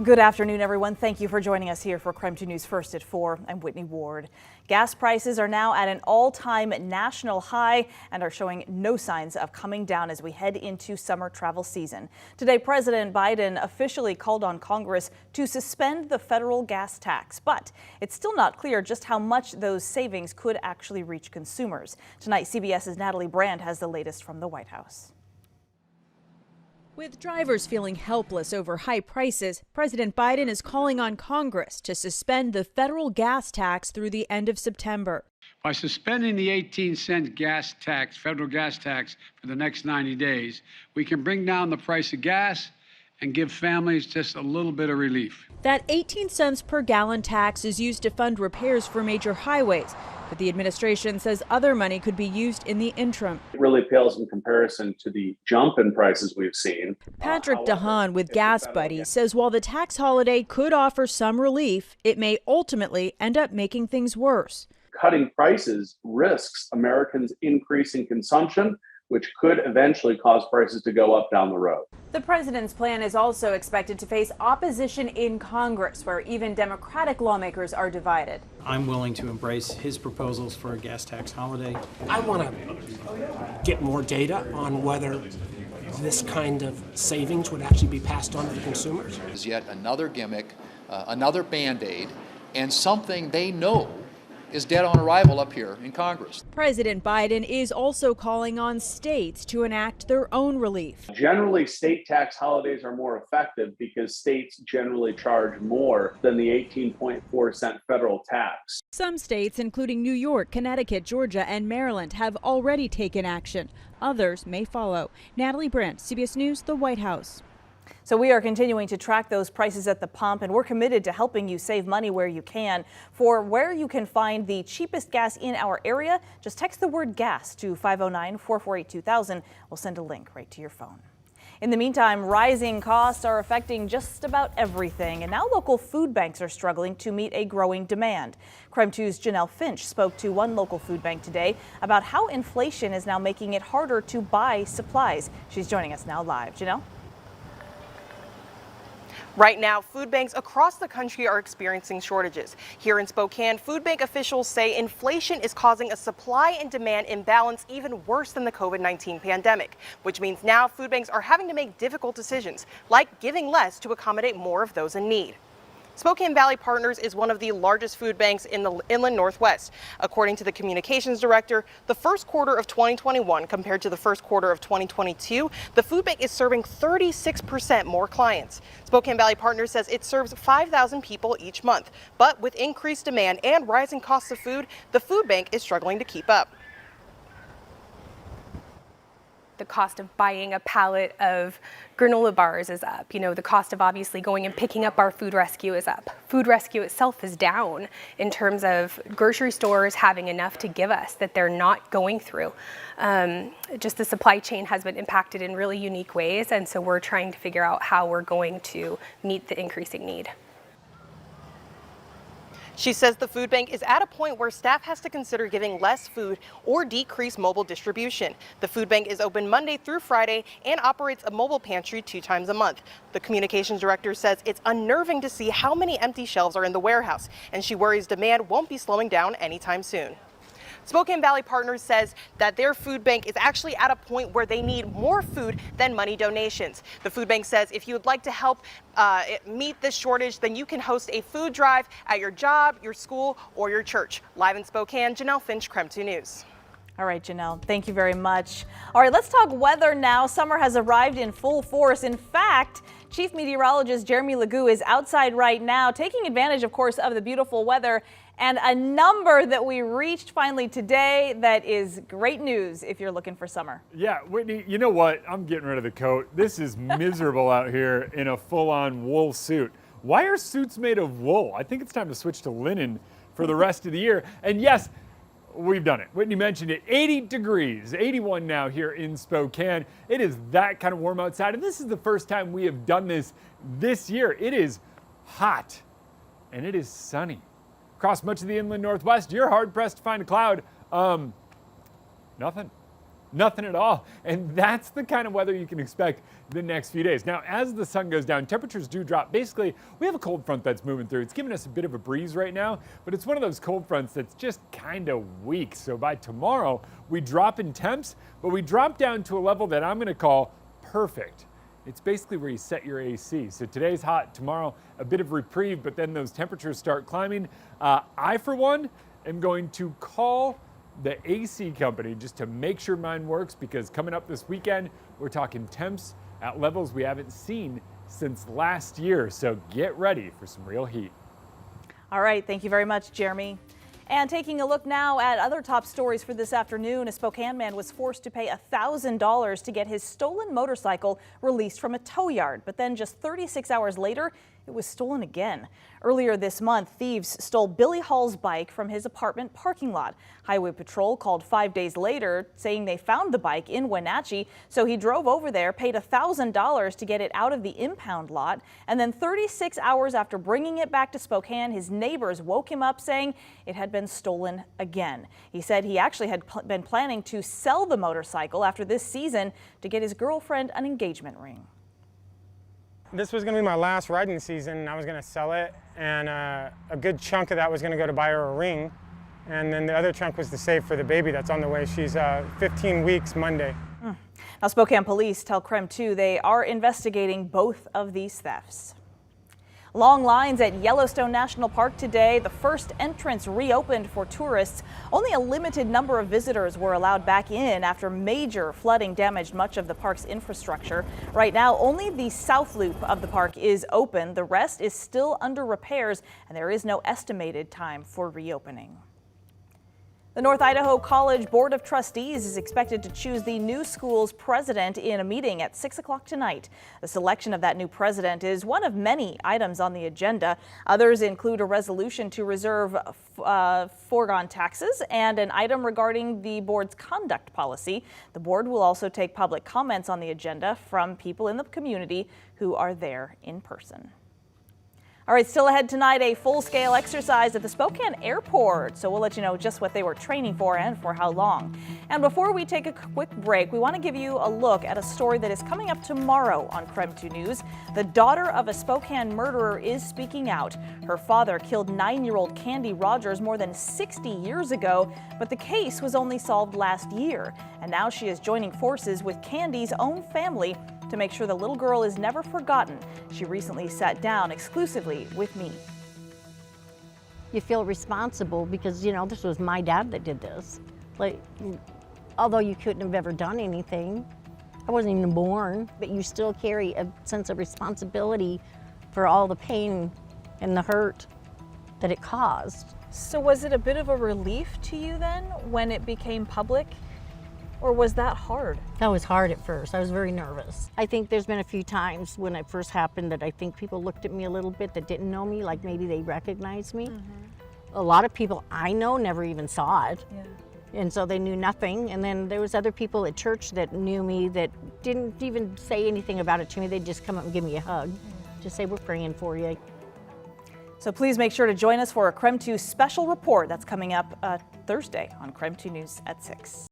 Good afternoon, everyone. Thank you for joining us here for Crime 2 News First at 4. I'm Whitney Ward. Gas prices are now at an all-time national high and are showing no signs of coming down as we head into summer travel season. Today, President Biden officially called on Congress to suspend the federal gas tax, but it's still not clear just how much those savings could actually reach consumers. Tonight, CBS's Natalie Brand has the latest from the White House. With drivers feeling helpless over high prices, President Biden is calling on Congress to suspend the federal gas tax through the end of September. By suspending the 18-cent gas tax, federal gas tax, for the next 90 days, we can bring down the price of gas and give families just a little bit of relief. That 18 cents per gallon tax is used to fund repairs for major highways, but the administration says other money could be used in the interim. It really pales in comparison to the jump in prices we've seen. Patrick DeHaan with Gas Buddy says while the tax holiday could offer some relief, it may ultimately end up making things worse. Cutting prices risks Americans increasing consumption, which could eventually cause prices to go up down the road. The president's plan is also expected to face opposition in Congress, where even Democratic lawmakers are divided. I'm willing to embrace his proposals for a gas tax holiday. I want to get more data on whether this kind of savings would actually be passed on to the consumers. Is yet another gimmick, another Band-Aid, and something they know is dead on arrival up here in Congress. President Biden is also calling on states to enact their own relief. Generally, state tax holidays are more effective because states generally charge more than the 18.4-cent federal tax. Some states, including New York, Connecticut, Georgia, and Maryland, have already taken action. Others may follow. Natalie Brandt, CBS News, the White House. So we are continuing to track those prices at the pump, and we're committed to helping you save money where you can. For where you can find the cheapest gas in our area, just text the word gas to 509-448-2000. We'll send a link right to your phone. In the meantime, rising costs are affecting just about everything, and now local food banks are struggling to meet a growing demand. Crime 2's Janelle Finch spoke to one local food bank today about how inflation is now making it harder to buy supplies. She's joining us now live. Janelle? Right now, food banks across the country are experiencing shortages. Here in Spokane, food bank officials say inflation is causing a supply and demand imbalance even worse than the COVID-19 pandemic, which means now food banks are having to make difficult decisions, like giving less to accommodate more of those in need. Spokane Valley Partners is one of the largest food banks in the inland Northwest. According to the communications director, the first quarter of 2021 compared to the first quarter of 2022, the food bank is serving 36% more clients. Spokane Valley Partners says it serves 5,000 people each month, but with increased demand and rising costs of food, the food bank is struggling to keep up. The cost of buying a pallet of granola bars is up. You know, the cost of obviously going and picking up our food rescue is up. Food rescue itself is down in terms of grocery stores having enough to give us that they're not going through. Just the supply chain has been impacted in really unique ways, and so we're trying to figure out how we're going to meet the increasing need. She says the food bank is at a point where staff has to consider giving less food or decrease mobile distribution. The food bank is open Monday through Friday and operates a mobile pantry 2 times a month. The communications director says it's unnerving to see how many empty shelves are in the warehouse, and she worries demand won't be slowing down anytime soon. Spokane Valley Partners says that their food bank is actually at a point where they need more food than money donations. The food bank says if you would like to help meet this shortage, then you can host a food drive at your job, your school, or your church. Live in Spokane, Janelle Finch, Crime 2 News. All right, Janelle, thank you very much. All right, let's talk weather now. Summer has arrived in full force. In fact, Chief Meteorologist Jeremy Legoo is outside right now, taking advantage, of course, of the beautiful weather and a number that we reached finally today that is great news if you're looking for summer. Yeah, Whitney, you know what? I'm getting rid of the coat. This is miserable out here in a full-on wool suit. Why are suits made of wool? I think it's time to switch to linen for the rest of the year. And yes, we've done it. Whitney mentioned it. 80 degrees, 81 now here in Spokane. It is that kind of warm outside. And this is the first time we have done this year. It is hot and it is sunny. Across much of the inland Northwest, you're hard pressed to find a cloud. Nothing. Nothing at all. And that's the kind of weather you can expect the next few days. Now, as the sun goes down, temperatures do drop. Basically, we have a cold front that's moving through. It's giving us a bit of a breeze right now, but it's one of those cold fronts that's just kind of weak. So by tomorrow, we drop in temps, but we drop down to a level that I'm going to call perfect. It's basically where you set your AC. So today's hot, tomorrow a bit of reprieve, but then those temperatures start climbing. I, for one, am going to call the AC company just to make sure mine works, because coming up this weekend, we're talking temps at levels we haven't seen since last year. So get ready for some real heat. All right, thank you very much, Jeremy. And taking a look now at other top stories for this afternoon, a Spokane man was forced to pay $1,000 to get his stolen motorcycle released from a tow yard. But then just 36 hours later, it was stolen again. Earlier this month, thieves stole Billy Hall's bike from his apartment parking lot. Highway Patrol called 5 days later saying they found the bike in Wenatchee, so he drove over there, paid $1,000 to get it out of the impound lot, and then 36 hours after bringing it back to Spokane, his neighbors woke him up saying it had been stolen again. He said he actually had been planning to sell the motorcycle after this season to get his girlfriend an engagement ring. This was going to be my last riding season, and I was going to sell it, and a good chunk of that was going to go to buy her a ring, and then the other chunk was to save for the baby that's on the way. She's 15 weeks Monday. Now, Spokane police tell KREM 2 they are investigating both of these thefts. Long lines at Yellowstone National Park today. The first entrance reopened for tourists. Only a limited number of visitors were allowed back in after major flooding damaged much of the park's infrastructure. Right now, only the south loop of the park is open. The rest is still under repairs, and there is no estimated time for reopening. The North Idaho College Board of Trustees is expected to choose the new school's president in a meeting at 6 o'clock tonight. The selection of that new president is one of many items on the agenda. Others include a resolution to reserve foregone taxes and an item regarding the board's conduct policy. The board will also take public comments on the agenda from people in the community who are there in person. All right, still ahead tonight, a full-scale exercise at the Spokane Airport. So we'll let you know just what they were training for and for how long. And before we take a quick break, we want to give you a look at a story that is coming up tomorrow on KREM 2 News. The daughter of a Spokane murderer is speaking out. Her father killed 9-year-old Candy Rogers more than 60 years ago, but the case was only solved last year. And now she is joining forces with Candy's own family to make sure the little girl is never forgotten. She recently sat down exclusively with me. You feel responsible because, you know, this was my dad that did this. Like, although you couldn't have ever done anything, I wasn't even born, but you still carry a sense of responsibility for all the pain and the hurt that it caused. So was it a bit of a relief to you then when it became public? Or was that hard? That was hard at first. I was very nervous. I think there's been a few times when it first happened that I think people looked at me a little bit that didn't know me, like maybe they recognized me. A lot of people I know never even saw it. And so they knew nothing. And then there was other people at church that knew me that didn't even say anything about it to me. They'd just come up and give me a hug. Just say, we're praying for you. So please make sure to join us for a KREM 2 special report that's coming up Thursday on KREM 2 News at 6.